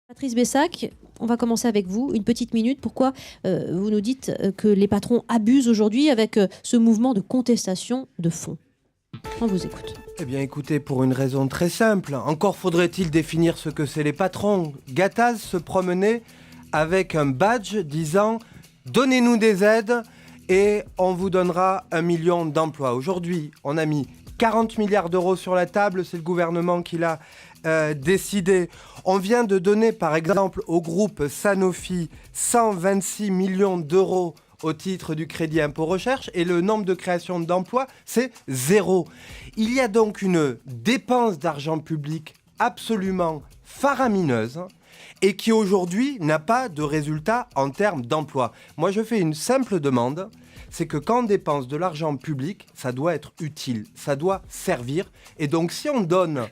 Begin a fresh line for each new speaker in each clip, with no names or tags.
Patrice Bessac, on va commencer avec vous. Une petite minute. Pourquoi vous nous dites que les patrons abusent aujourd'hui avec ce mouvement de contestation de fond? On vous écoute.
Eh bien écoutez, pour une raison très simple, encore faudrait-il définir ce que c'est les patrons. Gattaz se promenait avec un badge disant « Donnez-nous des aides et on vous donnera 1 million d'emplois ». Aujourd'hui, on a mis 40 milliards d'euros sur la table, c'est le gouvernement qui l'a décidé. On vient de donner par exemple au groupe Sanofi 126 millions d'euros au titre du crédit impôt recherche et le nombre de créations d'emplois, c'est 0. Il y a donc une dépense d'argent public absolument faramineuse et qui aujourd'hui n'a pas de résultat en termes d'emploi. Moi je fais une simple demande, c'est que quand on dépense de l'argent public, ça doit être utile, ça doit servir. Et donc si on donne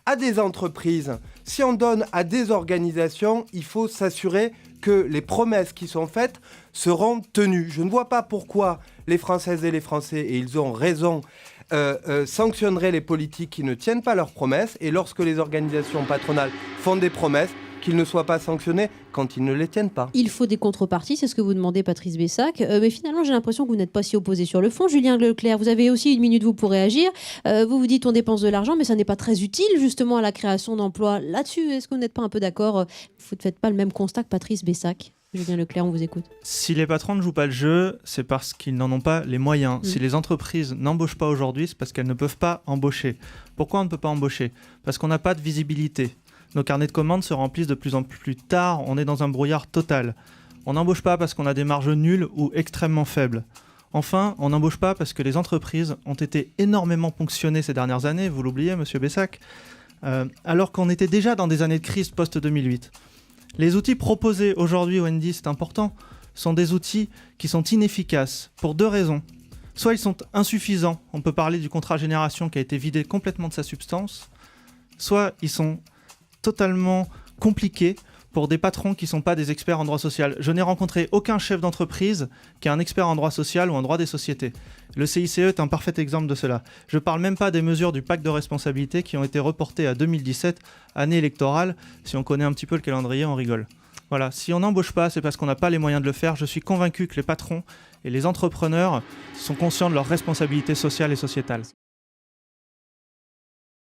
à des entreprises, si on donne à des organisations, il faut s'assurer que les promesses qui sont faites seront tenues. Je ne vois pas pourquoi les Françaises et les Français, et ils ont raison, sanctionneraient les politiques qui ne tiennent pas leurs promesses, et lorsque les organisations patronales font des promesses, qu'ils ne soient pas sanctionnés quand ils ne les tiennent pas.
Il faut des contreparties, c'est ce que vous demandez, Patrice Bessac. Mais finalement, j'ai l'impression que vous n'êtes pas si opposé sur le fond. Julien Leclerc, vous avez aussi 1 minute, vous, pour réagir. Vous vous dites on dépense de l'argent, mais ça n'est pas très utile, justement, à la création d'emplois. Là-dessus, est-ce que vous n'êtes pas un peu d'accord? Vous ne faites pas le même constat que Patrice Bessac. Julien Leclerc, on vous écoute.
Si les patrons ne jouent pas le jeu, c'est parce qu'ils n'en ont pas les moyens. Si les entreprises n'embauchent pas aujourd'hui, c'est parce qu'elles ne peuvent pas embaucher. Pourquoi on ne peut pas embaucher? Parce qu'on n'a pas de visibilité. Nos carnets de commandes se remplissent de plus en plus tard, on est dans un brouillard total. On n'embauche pas parce qu'on a des marges nulles ou extrêmement faibles. Enfin, on n'embauche pas parce que les entreprises ont été énormément ponctionnées ces dernières années, vous l'oubliez, monsieur Bessac, alors qu'on était déjà dans des années de crise post-2008. Les outils proposés aujourd'hui au NDI, c'est important, sont des outils qui sont inefficaces pour 2 raisons. Soit ils sont insuffisants, on peut parler du contrat génération qui a été vidé complètement de sa substance, soit ils sont totalement compliqués pour des patrons qui ne sont pas des experts en droit social. Je n'ai rencontré aucun chef d'entreprise qui est un expert en droit social ou en droit des sociétés. Le CICE est un parfait exemple de cela. Je ne parle même pas des mesures du pacte de responsabilité qui ont été reportées à 2017, année électorale. Si on connaît un petit peu le calendrier, on rigole. Voilà, si on n'embauche pas, c'est parce qu'on n'a pas les moyens de le faire. Je suis convaincu que les patrons et les entrepreneurs sont conscients de leurs responsabilités sociales et sociétales.